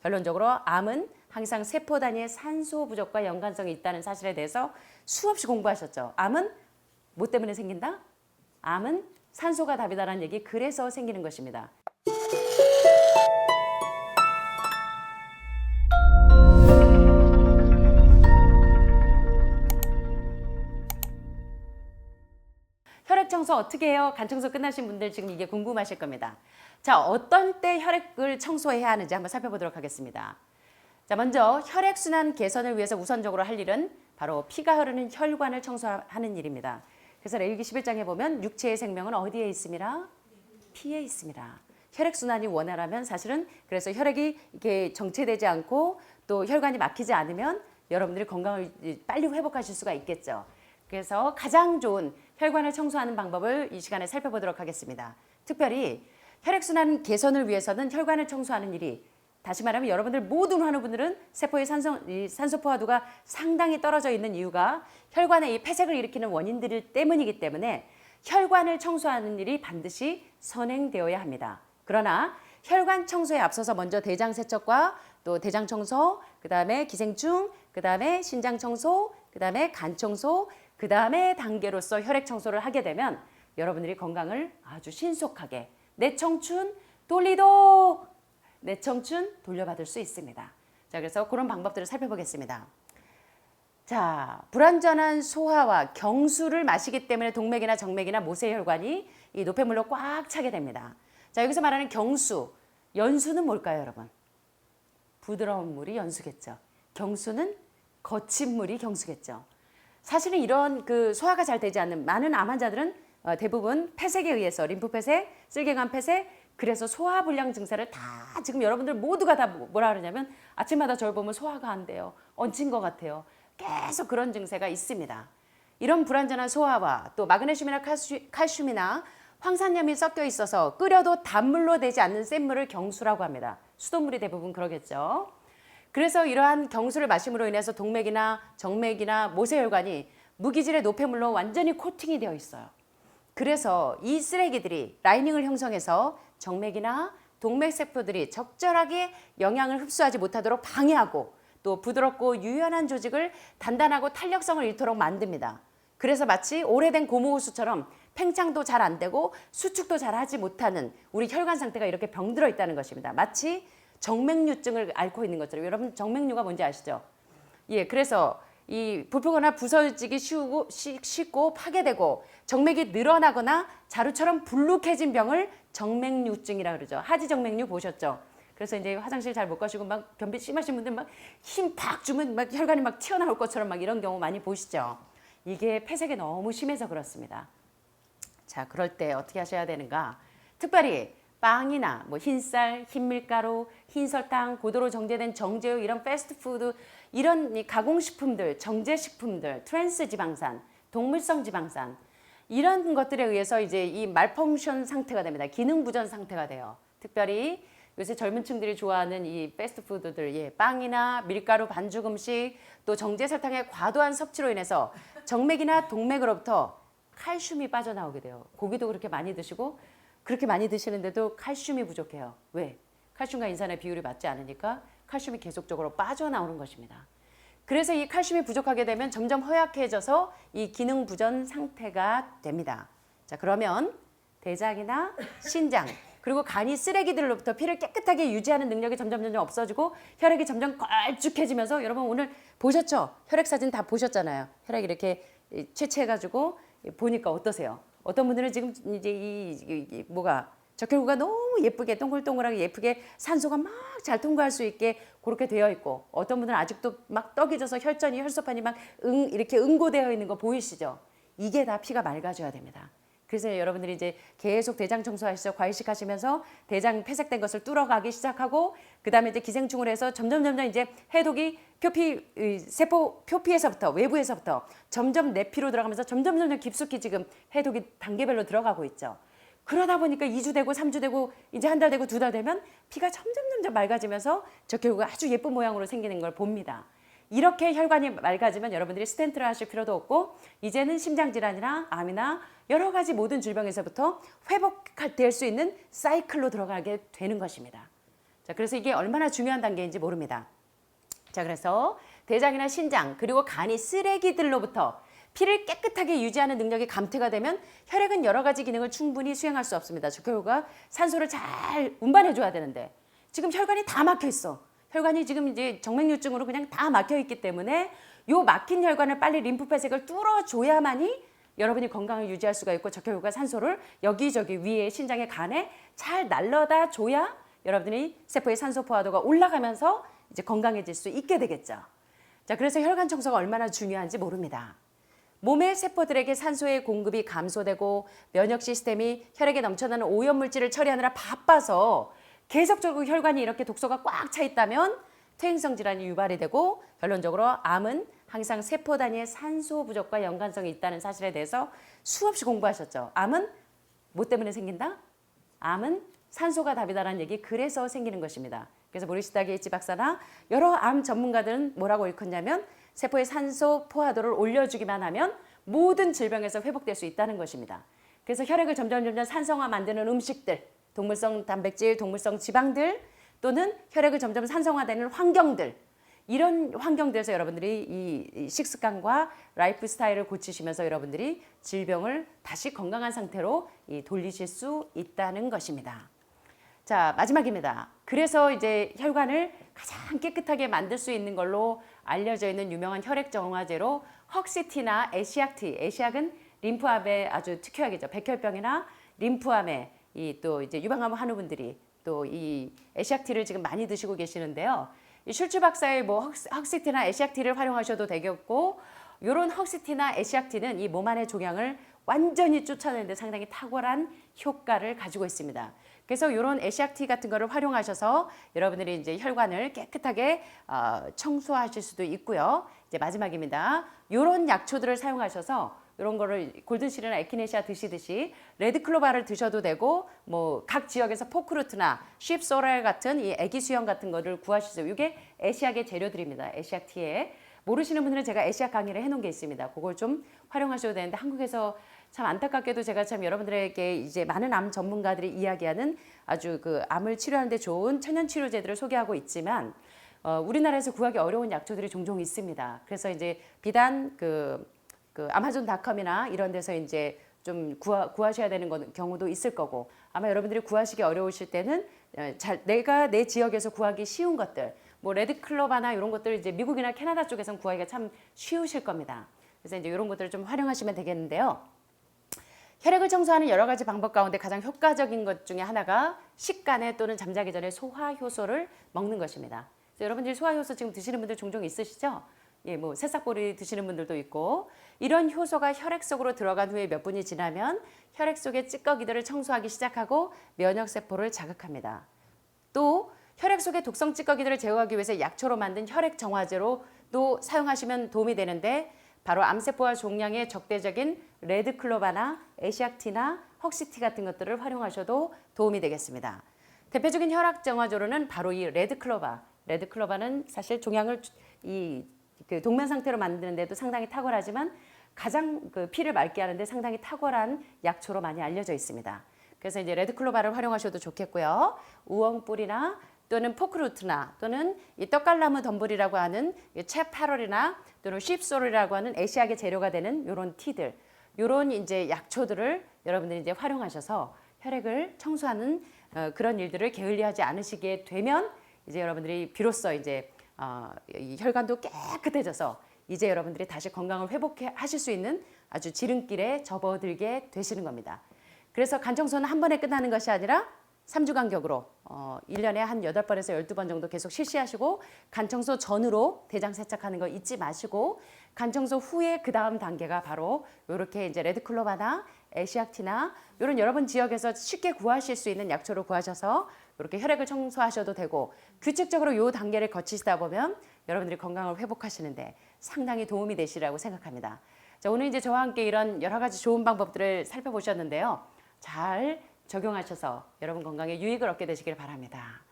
결론적으로 암은 항상 세포 단위의 산소 부족과 연관성이 있다는 사실에 대해서 수없이 공부하셨죠. 암은 뭐 때문에 생긴다? 암은 산소가 답이다라는 얘기, 그래서 생기는 것입니다. 혈액 청소 어떻게 해요? 간 청소 끝나신 분들 지금 이게 궁금하실 겁니다. 자, 어떤 때 혈액을 청소해야 하는지 한번 살펴보도록 하겠습니다. 자, 먼저 혈액순환 개선을 위해서 우선적으로 할 일은 바로 피가 흐르는 혈관을 청소하는 일입니다. 그래서 레위기 11장에 보면 육체의 생명은 어디에 있습니다? 피에 있습니다. 혈액순환이 원활하면 사실은 그래서 혈액이 이렇게 정체되지 않고 또 혈관이 막히지 않으면 여러분들이 건강을 빨리 회복하실 수가 있겠죠. 그래서 가장 좋은 혈관을 청소하는 방법을 이 시간에 살펴보도록 하겠습니다. 특별히 혈액순환 개선을 위해서는 혈관을 청소하는 일이, 다시 말하면 여러분들 모든 환우분들은 세포의 산소 포화도가 상당히 떨어져 있는 이유가 혈관의 이 폐색을 일으키는 원인들 때문이기 때문에 혈관을 청소하는 일이 반드시 선행되어야 합니다. 그러나 혈관 청소에 앞서서 먼저 대장 세척과 또 대장 청소, 그 다음에 기생충, 그 다음에 신장 청소, 그 다음에 간 청소, 그 다음에 단계로서 혈액 청소를 하게 되면 여러분들이 건강을 아주 신속하게 내 청춘 돌려받을 수 있습니다. 자, 그래서 그런 방법들을 살펴보겠습니다. 자, 불완전한 소화와 경수를 마시기 때문에 동맥이나 정맥이나 모세혈관이 이 노폐물로 꽉 차게 됩니다. 자, 여기서 말하는 경수, 연수는 뭘까요, 여러분? 부드러운 물이 연수겠죠. 경수는 거친 물이 경수겠죠. 사실은 이런 그 소화가 잘 되지 않는 많은 암 환자들은 대부분 폐색에 의해서 림프 폐색, 쓸개관 폐색, 그래서 소화불량 증세를 다 지금 여러분들 모두가 다 뭐라 그러냐면 아침마다 저를 보면 소화가 안 돼요. 얹힌 것 같아요. 계속 그런 증세가 있습니다. 이런 불완전한 소화와 또 마그네슘이나 칼슘이나 황산염이 섞여 있어서 끓여도 단물로 되지 않는 센 물을 경수라고 합니다. 수돗물이 대부분 그러겠죠. 그래서 이러한 경수를 마심으로 인해서 동맥이나 정맥이나 모세혈관이 무기질의 노폐물로 완전히 코팅이 되어 있어요. 그래서 이 쓰레기들이 라이닝을 형성해서 정맥이나 동맥 세포들이 적절하게 영양을 흡수하지 못하도록 방해하고 또 부드럽고 유연한 조직을 단단하고 탄력성을 잃도록 만듭니다. 그래서 마치 오래된 고무호수처럼 팽창도 잘 안 되고 수축도 잘 하지 못하는 우리 혈관 상태가 이렇게 병들어 있다는 것입니다. 마치 정맥류증을 앓고 있는 것처럼. 여러분 정맥류가 뭔지 아시죠? 예, 그래서 이 부풀거나 부서지기 쉽고 파괴되고 정맥이 늘어나거나 자루처럼 불룩해진 병을 정맥류증이라 그러죠. 하지정맥류 보셨죠? 그래서 이제 화장실 잘 못 가시고 막 변비 심하신 분들 막 힘 팍 주면 막 혈관이 막 튀어나올 것처럼 막 이런 경우 많이 보시죠. 이게 폐색이 너무 심해서 그렇습니다. 자, 그럴 때 어떻게 하셔야 되는가? 특별히 빵이나 뭐 흰쌀, 흰밀가루, 흰설탕, 고도로 정제된 정제유, 이런 패스트푸드, 이런 가공식품들, 정제식품들, 트랜스 지방산, 동물성 지방산, 이런 것들에 의해서 이제 이 말펑션 상태가 됩니다. 기능 부전 상태가 돼요. 특별히 요새 젊은 층들이 좋아하는 이 패스트푸드들, 예, 빵이나 밀가루 반죽 음식, 또 정제설탕의 과도한 섭취로 인해서 정맥이나 동맥으로부터 칼슘이 빠져나오게 돼요. 고기도 그렇게 많이 드시고 그렇게 많이 드시는데도 칼슘이 부족해요. 왜? 칼슘과 인산의 비율이 맞지 않으니까 칼슘이 계속적으로 빠져나오는 것입니다. 그래서 이 칼슘이 부족하게 되면 점점 허약해져서 이 기능 부전 상태가 됩니다. 자, 그러면 대장이나 신장 그리고 간이 쓰레기들로부터 피를 깨끗하게 유지하는 능력이 점점 없어지고 혈액이 점점 걸쭉해지면서, 여러분 오늘 보셨죠? 혈액 사진 다 보셨잖아요. 혈액 이렇게 채취해가지고 보니까 어떠세요? 어떤 분들은 지금 이제 이 뭐가 적혈구가 너무 예쁘게 동글동글하게 예쁘게 산소가 막 잘 통과할 수 있게 그렇게 되어 있고, 어떤 분들은 아직도 막 떡이 져서 혈전이 혈소판이 막 이렇게 응고되어 있는 거 보이시죠? 이게 다 피가 맑아져야 됩니다. 그래서 여러분들이 이제 계속 대장 청소하시죠. 과일식 하시면서 대장 폐색된 것을 뚫어가기 시작하고, 그 다음에 이제 기생충을 해서 점점 이제 해독이 세포 표피에서부터 외부에서부터 점점 내 피로 들어가면서 점점 깊숙이 지금 해독이 단계별로 들어가고 있죠. 그러다 보니까 2주 되고 3주 되고 이제 한 달 되고 2달 되면 피가 점점 맑아지면서 적혈구가 아주 예쁜 모양으로 생기는 걸 봅니다. 이렇게 혈관이 맑아지면 여러분들이 스텐트를 하실 필요도 없고 이제는 심장질환이나 암이나 여러 가지 모든 질병에서부터 회복될 수 있는 사이클로 들어가게 되는 것입니다. 자, 그래서 이게 얼마나 중요한 단계인지 모릅니다. 자, 그래서 대장이나 신장 그리고 간이 쓰레기들로부터 피를 깨끗하게 유지하는 능력이 감퇴가 되면 혈액은 여러 가지 기능을 충분히 수행할 수 없습니다. 즉 결과 산소를 잘 운반해 줘야 되는데 지금 혈관이 다 막혀 있어. 혈관이 지금 이제 정맥류증으로 그냥 다 막혀 있기 때문에 요 막힌 혈관을 빨리 림프폐색을 뚫어줘야만이 여러분이 건강을 유지할 수가 있고 적혈구가 산소를 여기저기 위에 신장의 간에 잘 날려다 줘야 여러분이 세포의 산소 포화도가 올라가면서 이제 건강해질 수 있게 되겠죠. 자, 그래서 혈관 청소가 얼마나 중요한지 모릅니다. 몸의 세포들에게 산소의 공급이 감소되고 면역 시스템이 혈액에 넘쳐나는 오염물질을 처리하느라 바빠서 계속적으로 혈관이 이렇게 독소가 꽉 차 있다면 퇴행성 질환이 유발이 되고 결론적으로 암은 항상 세포 단위의 산소 부족과 연관성이 있다는 사실에 대해서 수없이 공부하셨죠. 암은 뭐 때문에 생긴다? 암은 산소가 답이다라는 얘기 그래서 생기는 것입니다. 그래서 모리시타 게이츠 박사나 여러 암 전문가들은 뭐라고 일컫냐면 세포의 산소 포화도를 올려주기만 하면 모든 질병에서 회복될 수 있다는 것입니다. 그래서 혈액을 점점 산성화 만드는 음식들, 동물성 단백질, 동물성 지방들 또는 혈액을 점점 산성화되는 환경들 이런 환경들에서 여러분들이 이 식습관과 라이프 스타일을 고치시면서 여러분들이 질병을 다시 건강한 상태로 돌리실 수 있다는 것입니다. 자, 마지막입니다. 그래서 이제 혈관을 가장 깨끗하게 만들 수 있는 걸로 알려져 있는 유명한 혈액 정화제로 헉시티나 에시악티, 에시악은 림프암에 아주 특효약이죠. 백혈병이나 림프암에 또 이제 유방암 환우분들이 또 이 에시악티를 지금 많이 드시고 계시는데요. 이 슐츠 박사의 뭐 헉시티나 에시악티를 활용하셔도 되겠고, 이런 헉시티나 에시악티는 이 몸 안의 종양을 완전히 쫓아내는데 상당히 탁월한 효과를 가지고 있습니다. 그래서 이런 에시악티 같은 거를 활용하셔서 여러분들이 이제 혈관을 깨끗하게 청소하실 수도 있고요. 이제 마지막입니다. 이런 약초들을 사용하셔서 이런 거를 골든실이나 에키네시아 드시듯이 레드클로바를 드셔도 되고 뭐 각 지역에서 포크루트나 쉽소랄 같은 이 애기 수염 같은 거를 구하시죠. 이게 에시악의 재료들입니다. 에시악티에 모르시는 분들은 제가 에시악 강의를 해놓은 게 있습니다. 그걸 좀 활용하셔도 되는데 한국에서 참 안타깝게도 제가 참 여러분들에게 이제 많은 암 전문가들이 이야기하는 아주 그 암을 치료하는 데 좋은 천연 치료제들을 소개하고 있지만 우리나라에서 구하기 어려운 약초들이 종종 있습니다. 그래서 이제 비단 그 아마존닷컴이나 이런 데서 이제 좀 구하셔야 되는 경우도 있을 거고 아마 여러분들이 구하시기 어려우실 때는 내가 내 지역에서 구하기 쉬운 것들 뭐 레드클로바나 이런 것들 이제 미국이나 캐나다 쪽에서는 구하기가 참 쉬우실 겁니다. 그래서 이제 이런 것들을 좀 활용하시면 되겠는데요. 혈액을 청소하는 여러 가지 방법 가운데 가장 효과적인 것 중에 하나가 식간에 또는 잠자기 전에 소화효소를 먹는 것입니다. 그래서 여러분들이 소화효소 지금 드시는 분들 종종 있으시죠? 예, 뭐 새싹보리 드시는 분들도 있고 이런 효소가 혈액 속으로 들어간 후에 몇 분이 지나면 혈액 속의 찌꺼기들을 청소하기 시작하고 면역세포를 자극합니다. 또 혈액 속의 독성 찌꺼기들을 제거하기 위해서 약초로 만든 혈액 정화제로도 사용하시면 도움이 되는데 바로 암세포와 종양에 적대적인 레드클로바나 에시악티나 헉시티 같은 것들을 활용하셔도 도움이 되겠습니다. 대표적인 혈액 정화제로는 바로 이 레드클로바. 레드클로바는 사실 종양을 그 동면 상태로 만드는데도 상당히 탁월하지만 가장 그 피를 맑게 하는데 상당히 탁월한 약초로 많이 알려져 있습니다. 그래서 이제 레드클로바를 활용하셔도 좋겠고요. 우엉뿌리나 또는 포크루트나 또는 이 떡갈나무 덤불이라고 하는 채파롤이나 또는 쉽소리라고 하는 에시악의 재료가 되는 이런 티들, 이런 이제 약초들을 여러분들이 이제 활용하셔서 혈액을 청소하는 그런 일들을 게을리하지 않으시게 되면 이제 여러분들이 비로소 이제 이 혈관도 깨끗해져서 이제 여러분들이 다시 건강을 회복하실 수 있는 아주 지름길에 접어들게 되시는 겁니다. 그래서 간 청소는 한 번에 끝나는 것이 아니라 3주 간격으로 1년에 한 8번에서 12번 정도 계속 실시하시고 간 청소 전으로 대장 세척하는 거 잊지 마시고 간 청소 후에 그 다음 단계가 바로 이렇게 이제 레드클로바나 에시악티나 이런 여러분 지역에서 쉽게 구하실 수 있는 약초로 구하셔서 이렇게 혈액을 청소하셔도 되고 규칙적으로 이 단계를 거치시다 보면 여러분들이 건강을 회복하시는데 상당히 도움이 되시리라고 생각합니다. 자, 오늘 이제 저와 함께 이런 여러 가지 좋은 방법들을 살펴보셨는데요. 잘 적용하셔서 여러분 건강에 유익을 얻게 되시길 바랍니다.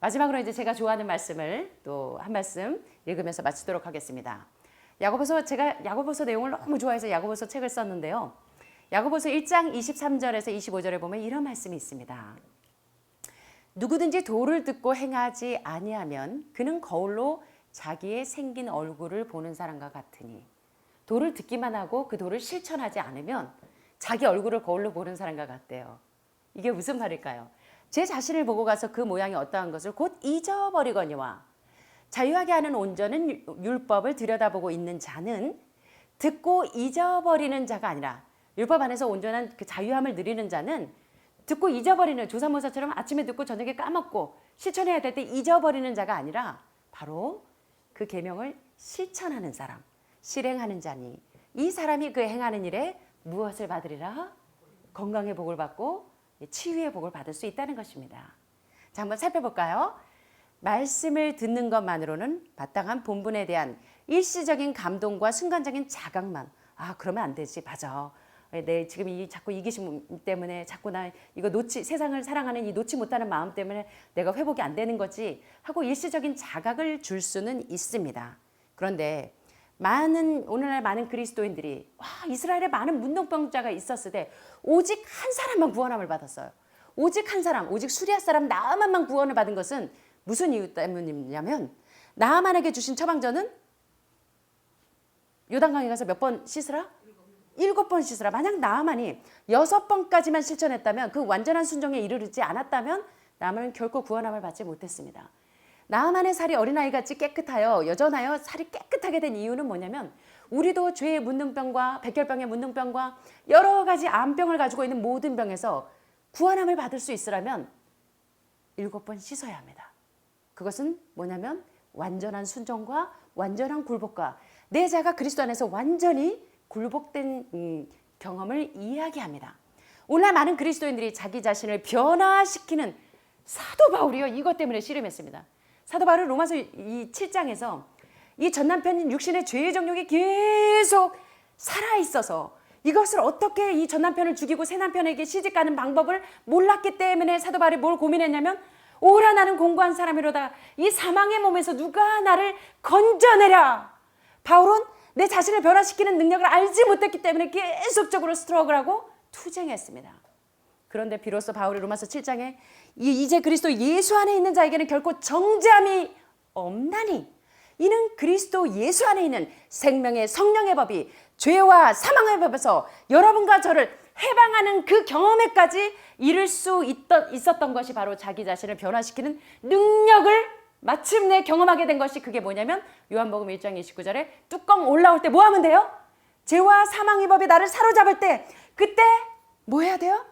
마지막으로 이제 제가 좋아하는 말씀을 또 한 말씀 읽으면서 마치도록 하겠습니다. 제가 야고보서 내용을 너무 좋아해서 야고보서 책을 썼는데요. 야고보서 1장 23절에서 25절에 보면 이런 말씀이 있습니다. 누구든지 도를 듣고 행하지 아니하면 그는 거울로 자기의 생긴 얼굴을 보는 사람과 같으니 도를 듣기만 하고 그 도를 실천하지 않으면 자기 얼굴을 거울로 보는 사람과 같대요. 이게 무슨 말일까요? 제 자신을 보고 가서 그 모양이 어떠한 것을 곧 잊어버리거니와 자유하게 하는 온전은 율법을 들여다보고 있는 자는 듣고 잊어버리는 자가 아니라 율법 안에서 온전한 그 자유함을 누리는 자는 듣고 잊어버리는 조삼모사처럼 아침에 듣고 저녁에 까먹고 실천해야 될 때 잊어버리는 자가 아니라 바로 그 계명을 실천하는 사람, 실행하는 자니 이 사람이 그 행하는 일에 무엇을 받으리라? 건강의 복을 받고 치유의 복을 받을 수 있다는 것입니다. 자, 한번 살펴볼까요? 말씀을 듣는 것만으로는 마땅한 본분에 대한 일시적인 감동과 순간적인 자각만 그러면 안 되지. 맞아. 내 지금 이 자꾸 이기심 때문에 자꾸 나 이거 세상을 사랑하는 이 놓지 못하는 마음 때문에 내가 회복이 안 되는 거지 하고 일시적인 자각을 줄 수는 있습니다. 그런데 오늘날 많은 그리스도인들이 이스라엘에 많은 문둥병자가 있었을 때 오직 한 사람만 구원함을 받았어요. 오직 한 사람, 오직 수리아 사람 나아만만 구원을 받은 것은 무슨 이유 때문이냐면 나아만에게 주신 처방전은 요단강에 가서 몇 번 씻으라? 7번 씻으라. 만약 나아만이 6번까지만 실천했다면 그 완전한 순종에 이르지 않았다면 나아만은 결코 구원함을 받지 못했습니다. 나아만의 살이 어린아이같이 깨끗하여 여전하여 살이 깨끗하게 된 이유는 뭐냐면 우리도 죄의 문둥병과 백혈병의 문둥병과 여러 가지 암병을 가지고 있는 모든 병에서 구원함을 받을 수 있으려면 7번 씻어야 합니다. 그것은 뭐냐면 완전한 순종과 완전한 굴복과 내 자가 그리스도 안에서 완전히 굴복된 경험을 이야기합니다. 오늘날 많은 그리스도인들이 자기 자신을 변화시키는 사도 바울이요. 이것 때문에 씨름했습니다. 사도 바울은 로마서 7장에서 이 전남편 육신의 죄의 정욕이 계속 살아있어서 이것을 어떻게 이 전남편을 죽이고 새 남편에게 시집가는 방법을 몰랐기 때문에 사도 바울이 뭘 고민했냐면 오라 나는 공고한 사람이로다. 이 사망의 몸에서 누가 나를 건져내랴. 바울은 내 자신을 변화시키는 능력을 알지 못했기 때문에 계속적으로 스트러글하고 투쟁했습니다. 그런데 비로소 바울이 로마서 7장에 이제 그리스도 예수 안에 있는 자에게는 결코 정죄함이 없나니 이는 그리스도 예수 안에 있는 생명의 성령의 법이 죄와 사망의 법에서 여러분과 저를 해방하는 그 경험에까지 이를 수 있었던 것이 바로 자기 자신을 변화시키는 능력을 마침내 경험하게 된 것이 그게 뭐냐면 요한복음 1장 29절에 뚜껑 올라올 때 뭐 하면 돼요? 죄와 사망의 법이 나를 사로잡을 때 그때 뭐 해야 돼요?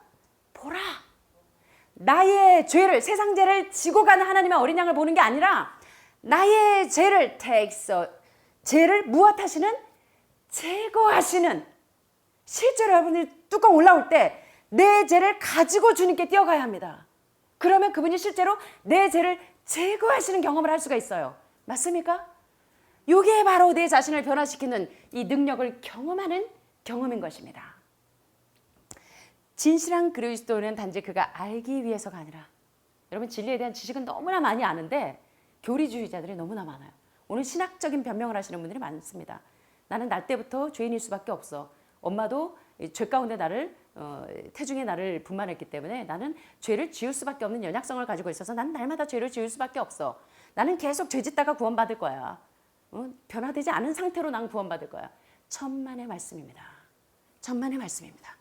보라. 나의 죄를 세상 죄를 지고 가는 하나님의 어린 양을 보는 게 아니라 나의 죄를 죄를 무엇하시는? 제거하시는. 실제로 여러분들 뚜껑 올라올 때 내 죄를 가지고 주님께 뛰어가야 합니다. 그러면 그분이 실제로 내 죄를 제거하시는 경험을 할 수가 있어요. 맞습니까? 이게 바로 내 자신을 변화시키는 이 능력을 경험하는 경험인 것입니다. 진실한 그리스도는 단지 그가 알기 위해서가 아니라 여러분 진리에 대한 지식은 너무나 많이 아는데 교리주의자들이 너무나 많아요. 오늘 신학적인 변명을 하시는 분들이 많습니다. 나는 날 때부터 죄인일 수밖에 없어. 엄마도 죄 가운데 태중에 나를 분만했기 때문에 나는 죄를 지을 수밖에 없는 연약성을 가지고 있어서 나는 날마다 죄를 지을 수밖에 없어. 나는 계속 죄 짓다가 구원받을 거야. 변화되지 않은 상태로 난 구원받을 거야. 천만의 말씀입니다. 천만의 말씀입니다.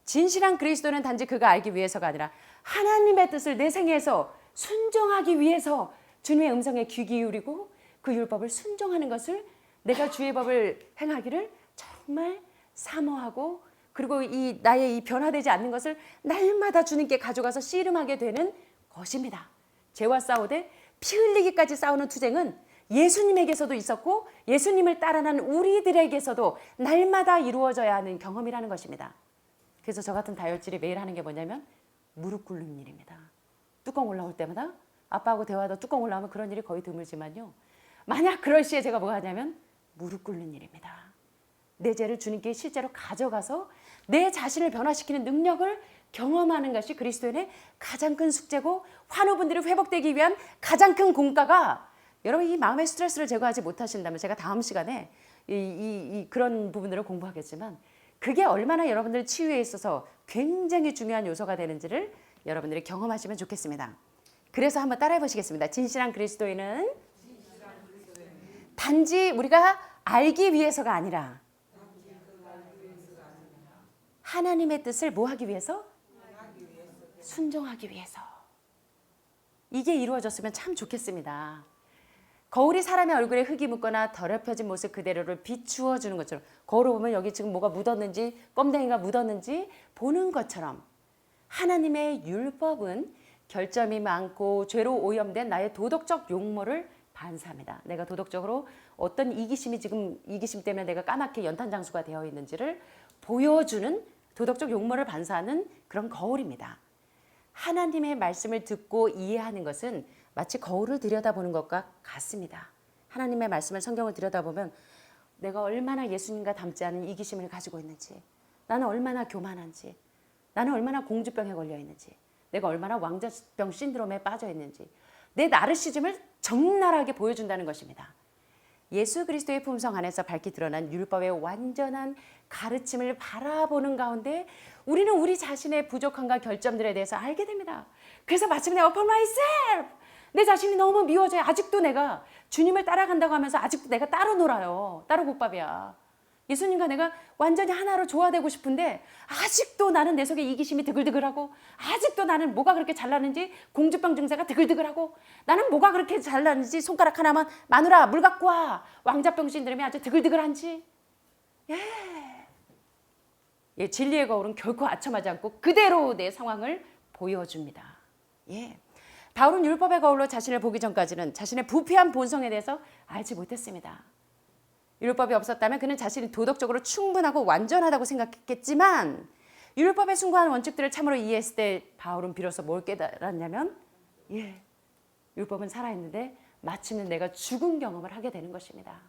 진실한 그리스도는 단지 그가 알기 위해서가 아니라 하나님의 뜻을 내 생애에서 순종하기 위해서 주님의 음성에 귀 기울이고 그 율법을 순종하는 것을 내가 주의 법을 행하기를 정말 사모하고 그리고 나의 이 변화되지 않는 것을 날마다 주님께 가져가서 씨름하게 되는 것입니다. 죄와 싸우되 피 흘리기까지 싸우는 투쟁은 예수님에게서도 있었고 예수님을 따라난 우리들에게서도 날마다 이루어져야 하는 경험이라는 것입니다. 그래서 저 같은 다혈질이 매일 하는 게 뭐냐면 무릎 꿇는 일입니다. 뚜껑 올라올 때마다 아빠하고 대화하다 뚜껑 올라오면 그런 일이 거의 드물지만요. 만약 그럴 시에 제가 뭐 하냐면 무릎 꿇는 일입니다. 내 죄를 주님께 실제로 가져가서 내 자신을 변화시키는 능력을 경험하는 것이 그리스도인의 가장 큰 숙제고 환우분들이 회복되기 위한 가장 큰 공과가 여러분 이 마음의 스트레스를 제거하지 못하신다면 제가 다음 시간에 그런 부분들을 공부하겠지만 그게 얼마나 여러분들 치유에 있어서 굉장히 중요한 요소가 되는지를 여러분들이 경험하시면 좋겠습니다. 그래서 한번 따라해 보시겠습니다. 진실한 그리스도인은 단지 우리가 알기 위해서가 아니라 하나님의 뜻을 뭐 하기 위해서? 순종하기 위해서. 이게 이루어졌으면 참 좋겠습니다. 거울이 사람의 얼굴에 흙이 묻거나 더럽혀진 모습 그대로를 비추어 주는 것처럼, 거울을 보면 여기 지금 뭐가 묻었는지, 껌댕이가 묻었는지 보는 것처럼 하나님의 율법은 결점이 많고 죄로 오염된 나의 도덕적 용모를 반사합니다. 내가 도덕적으로 어떤 이기심이 지금 이기심 때문에 내가 까맣게 연탄장수가 되어 있는지를 보여주는 도덕적 용모를 반사하는 그런 거울입니다. 하나님의 말씀을 듣고 이해하는 것은 마치 거울을 들여다보는 것과 같습니다. 하나님의 말씀을, 성경을 들여다보면 내가 얼마나 예수님과 닮지 않은 이기심을 가지고 있는지, 나는 얼마나 교만한지, 나는 얼마나 공주병에 걸려 있는지, 내가 얼마나 왕자병 신드롬에 빠져 있는지, 내 나르시즘을 적나라하게 보여준다는 것입니다. 예수 그리스도의 품성 안에서 밝히 드러난 율법의 완전한 가르침을 바라보는 가운데 우리는 우리 자신의 부족함과 결점들에 대해서 알게 됩니다. 그래서 마침내 upon myself, 내 자신이 너무 미워져요. 아직도 내가 주님을 따라간다고 하면서 아직도 내가 따로 놀아요. 따로 국밥이야. 예수님과 내가 완전히 하나로 조화되고 싶은데 아직도 나는 내 속에 이기심이 드글드글하고, 아직도 나는 뭐가 그렇게 잘나는지 공주병 증세가 드글드글하고, 나는 뭐가 그렇게 잘나는지 손가락 하나만 마누라 물 갖고 와, 왕자병 신드롬이 아주 드글드글한지. 예, 진리의 거울은 결코 아첨하지 않고 그대로 내 상황을 보여줍니다. 예. 바울은 율법의 거울로 자신을 보기 전까지는 자신의 부패한 본성에 대해서 알지 못했습니다. 율법이 없었다면 그는 자신이 도덕적으로 충분하고 완전하다고 생각했겠지만, 율법에 순고한 원칙들을 참으로 이해했을 때 바울은 비로소 뭘 깨달았냐면, 율법은 살아있는데 마침내 내가 죽은 경험을 하게 되는 것입니다.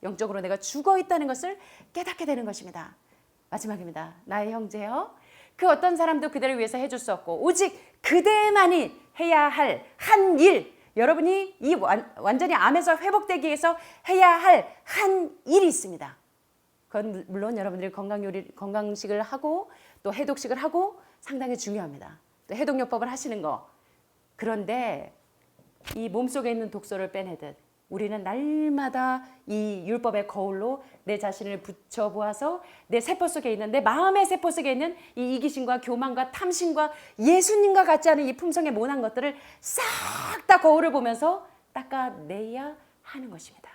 영적으로 내가 죽어 있다는 것을 깨닫게 되는 것입니다. 마지막입니다. 나의 형제여, 그 어떤 사람도 그대를 위해서 해줄 수 없고 오직 그대만이 해야 할 한 일, 여러분이 이 완전히 암에서 회복되기 위해서 해야 할 한 일이 있습니다. 그건 물론 여러분들이 건강식을 하고 또 해독식을 하고 상당히 중요합니다. 또 해독요법을 하시는 거. 그런데 이 몸속에 있는 독소를 빼내듯 우리는 날마다 이 율법의 거울로 내 자신을 붙여보아서 내 세포 속에 있는, 내 마음의 세포 속에 있는 이 이기심과 교만과 탐심과 예수님과 같지 않은 이 품성의 모난 것들을 싹 다 거울을 보면서 닦아내야 하는 것입니다.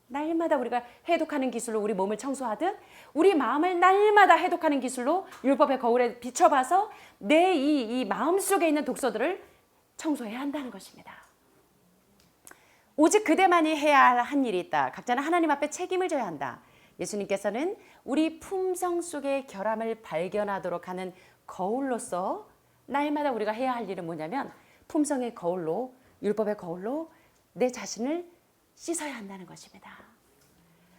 날마다 우리가 해독하는 기술로 우리 몸을 청소하듯 우리 마음을 날마다 해독하는 기술로 율법의 거울에 비춰봐서 내 이 마음 속에 있는 독소들을 청소해야 한다는 것입니다. 오직 그대만이 해야 할 한 일이 있다. 각자는 하나님 앞에 책임을 져야 한다. 예수님께서는 우리 품성 속의 결함을 발견하도록 하는 거울로서 날마다 우리가 해야 할 일은 뭐냐면 품성의 거울로, 율법의 거울로 내 자신을 씻어야 한다는 것입니다.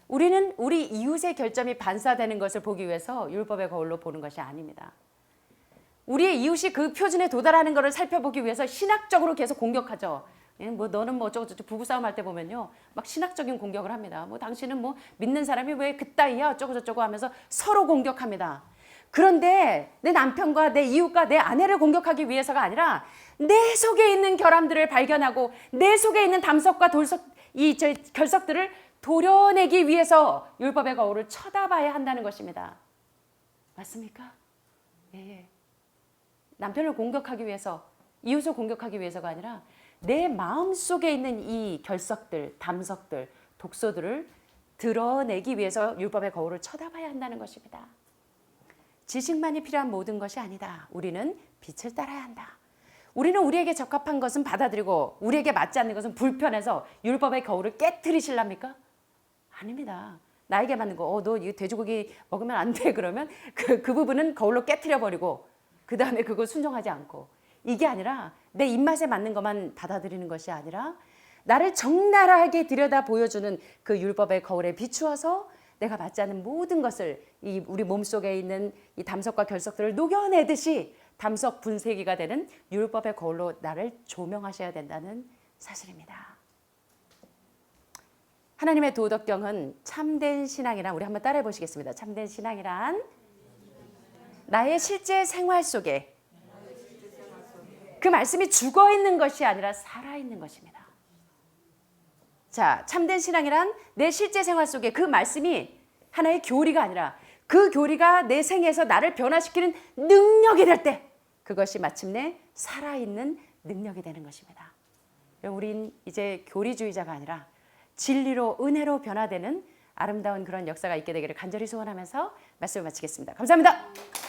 우리는 우리 이웃의 결점이 반사되는 것을 보기 위해서 율법의 거울로 보는 것이 아닙니다. 우리의 이웃이 그 표준에 도달하는 것을 살펴보기 위해서 신학적으로 계속 공격하죠. 뭐 너는 뭐 어쩌고저쩌고 부부싸움 할 때 보면요, 막 신학적인 공격을 합니다. 뭐 당신은 뭐 믿는 사람이 왜 그따위야 어쩌고저쩌고 하면서 서로 공격합니다. 그런데 내 남편과 내 이웃과 내 아내를 공격하기 위해서가 아니라 내 속에 있는 결함들을 발견하고 내 속에 있는 담석과 결석들을 도려내기 위해서 율법의 거울을 쳐다봐야 한다는 것입니다. 맞습니까? 예. 남편을 공격하기 위해서, 이웃을 공격하기 위해서가 아니라 내 마음속에 있는 이 결석들, 담석들, 독소들을 드러내기 위해서 율법의 거울을 쳐다봐야 한다는 것입니다. 지식만이 필요한 모든 것이 아니다. 우리는 빛을 따라야 한다. 우리는 우리에게 적합한 것은 받아들이고 우리에게 맞지 않는 것은 불편해서 율법의 거울을 깨트리실랍니까? 아닙니다. 나에게 맞는 거, 너 이 돼지고기 먹으면 안 돼. 그러면 그 부분은 거울로 깨트려버리고 그 다음에 그걸 순종하지 않고, 이게 아니라 내 입맛에 맞는 것만 받아들이는 것이 아니라 나를 적나라하게 들여다 보여주는 그 율법의 거울에 비추어서 내가 맞지 않는 모든 것을, 이 우리 몸속에 있는 이 담석과 결석들을 녹여내듯이 담석 분쇄기가 되는 율법의 거울로 나를 조명하셔야 된다는 사실입니다. 하나님의 도덕경은 참된 신앙이란, 우리 한번 따라해 보시겠습니다. 참된 신앙이란 나의 실제 생활 속에 그 말씀이 죽어 있는 것이 아니라 살아 있는 것입니다. 자, 참된 신앙이란 내 실제 생활 속에 그 말씀이 하나의 교리가 아니라 그 교리가 내 생에서 나를 변화시키는 능력이 될 때 그것이 마침내 살아있는 능력이 되는 것입니다. 우린 이제 교리주의자가 아니라 진리로 은혜로 변화되는 아름다운 그런 역사가 있게 되기를 간절히 소원하면서 말씀을 마치겠습니다. 감사합니다.